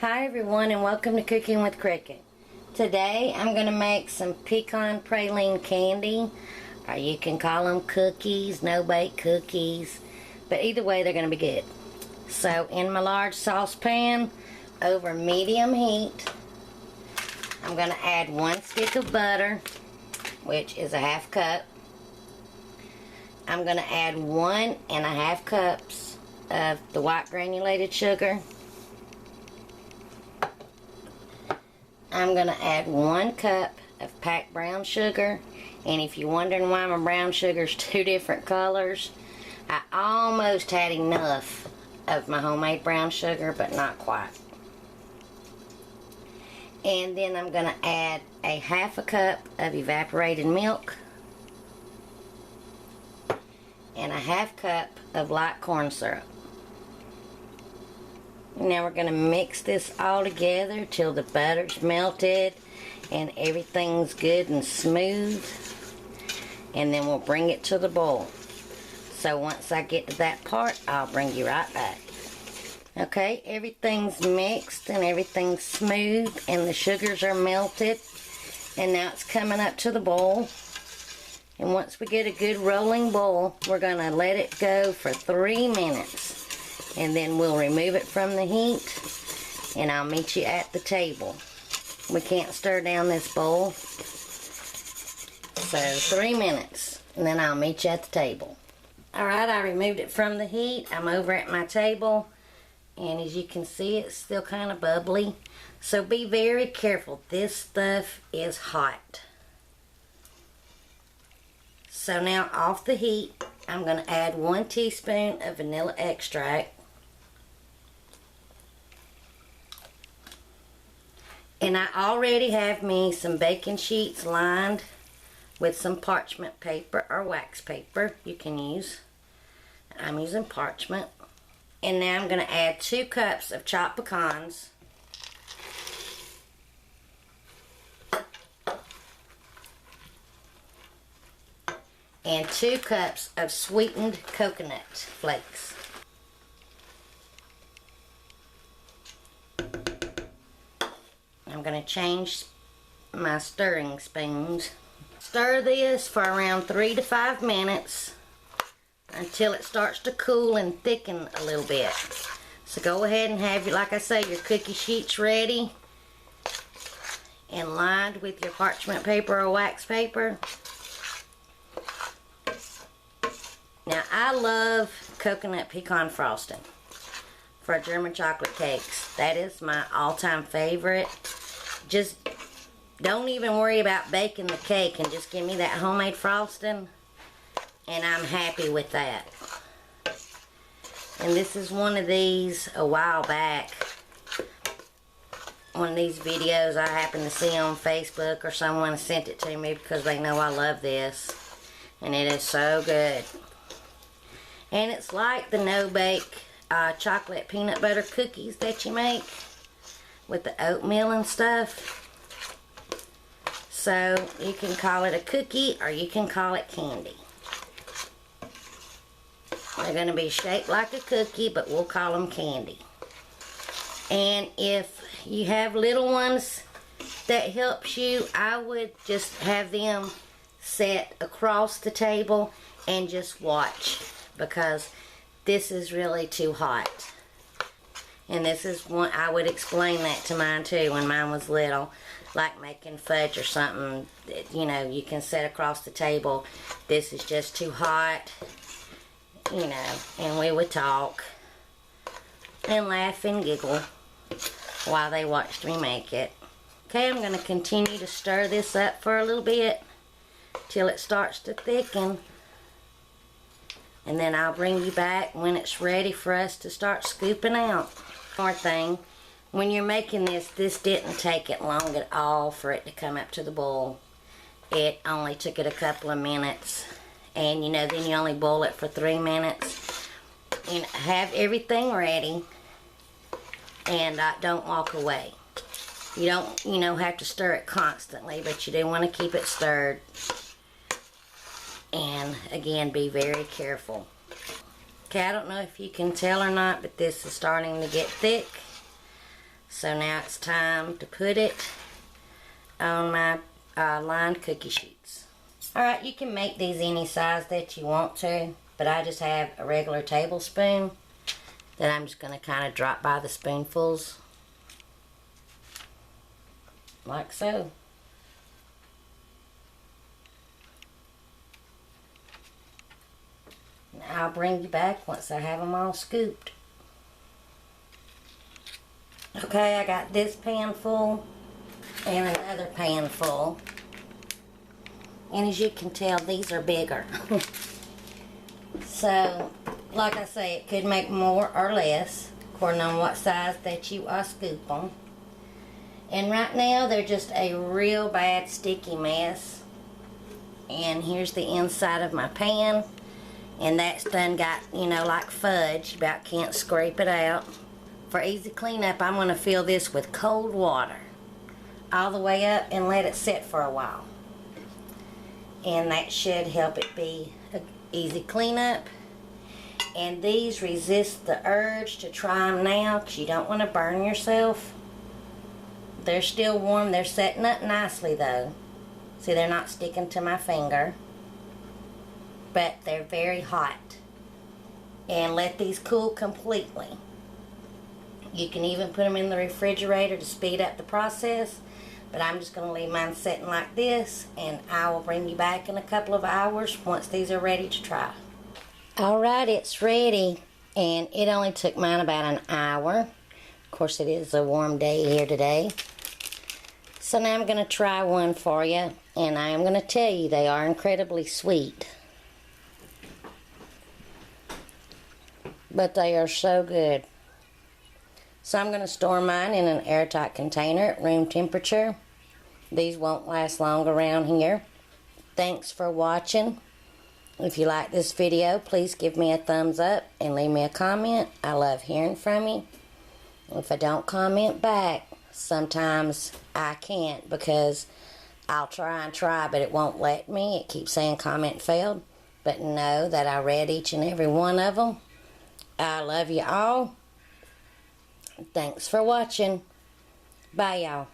Hi everyone, and welcome to Cooking with Cricket. Today I'm going to make some pecan praline candy, or you can call them cookies, no-bake cookies, but either way they're going to be good. So in my large saucepan over medium heat, I'm going to add 1 stick of butter, which is a ½ cup. I'm going to add 1½ cups of the white granulated sugar. I'm going to add 1 cup of packed brown sugar, and if you're wondering why my brown sugar is 2 different colors, I almost had enough of my homemade brown sugar, but not quite. And then I'm going to add a ½ cup of evaporated milk and a ½ cup of light corn syrup. Now we're going to mix this all together till the butter's melted and everything's good and smooth, and then we'll bring it to the boil. So once I get to that part, I'll bring you right back. Okay, everything's mixed and everything's smooth and the sugars are melted, and now it's coming up to the boil. And once we get a good rolling boil, we're going to let it go for 3 minutes. And then we'll remove it from the heat, and I'll meet you at the table. We can't stir down this bowl. So 3 minutes, and then I'll meet you at the table. Alright, I removed it from the heat. I'm over at my table, and as you can see, it's still kind of bubbly. So be very careful. This stuff is hot. So now off the heat, I'm going to add 1 teaspoon of vanilla extract. And I already have me some baking sheets lined with some parchment paper or wax paper you can use. I'm using parchment. And now I'm going to add 2 cups of chopped pecans. And 2 cups of sweetened coconut flakes. I'm going to change my stirring spoons. Stir this for around 3 to 5 minutes until it starts to cool and thicken a little bit. So go ahead and have, like I say, your cookie sheets ready and lined with your parchment paper or wax paper. Now I love coconut pecan frosting for German chocolate cakes. That is my all-time favorite. Just don't even worry about baking the cake and just give me that homemade frosting, and I'm happy with that. And this is one of these a while back. One of these videos I happened to see on Facebook, or someone sent it to me because they know I love this. And it is so good. And it's like the no-bake chocolate peanut butter cookies that you make with the oatmeal and stuff. So you can call it a cookie or you can call it candy. They're going to be shaped like a cookie, but we'll call them candy. And if you have little ones that helps you, I would just have them set across the table and just watch, because this is really too hot. And this is one, I would explain that to mine too when mine was little, like making fudge or something. You know, you can set across the table. This is just too hot, you know, and we would talk and laugh and giggle while they watched me make it. Okay, I'm going to continue to stir this up for a little bit till it starts to thicken. And then I'll bring you back when it's ready for us to start scooping out. One more thing, when you're making this, this didn't take it long at all for it to come up to the boil. It only took it a couple of minutes. And you know, then you only boil it for 3 minutes. And have everything ready. And don't walk away. You don't, you know, have to stir it constantly, but you do want to keep it stirred. And again, be very careful. Okay, I don't know if you can tell or not, but this is starting to get thick. So now it's time to put it on my lined cookie sheets. Alright, you can make these any size that you want to, but I just have a regular tablespoon that I'm just going to kind of drop by the spoonfuls. Like so. Now I'll bring you back once I have them all scooped. Okay, I got this pan full and another pan full. And as you can tell, these are bigger. So, like I say, it could make more or less, according on what size that you scoop them. And right now, they're just a real bad sticky mess. And here's the inside of my pan. And that's done got, you know, like fudge. You about can't scrape it out. For easy cleanup, I'm going to fill this with cold water all the way up and let it sit for a while. And that should help it be an easy cleanup. And these resist the urge to try them now because you don't want to burn yourself. They're still warm. They're setting up nicely though. See, they're not sticking to my finger. But they're very hot. And let these cool completely. You can even put them in the refrigerator to speed up the process. But I'm just going to leave mine sitting like this. And I will bring you back in a couple of hours once these are ready to try. Alright, it's ready. And it only took mine about an hour. Of course, it is a warm day here today. So now I'm going to try one for you. And I am going to tell you they are incredibly sweet. But they are so good. So I'm going to store mine in an airtight container at room temperature. These won't last long around here. Thanks for watching. If you like this video, please give me a thumbs up and leave me a comment. I love hearing from you. If I don't comment back, sometimes I can't because I'll try and try, but it won't let me. It keeps saying comment failed. But know that I read each and every one of them. I love you all. Thanks for watching. Bye, y'all.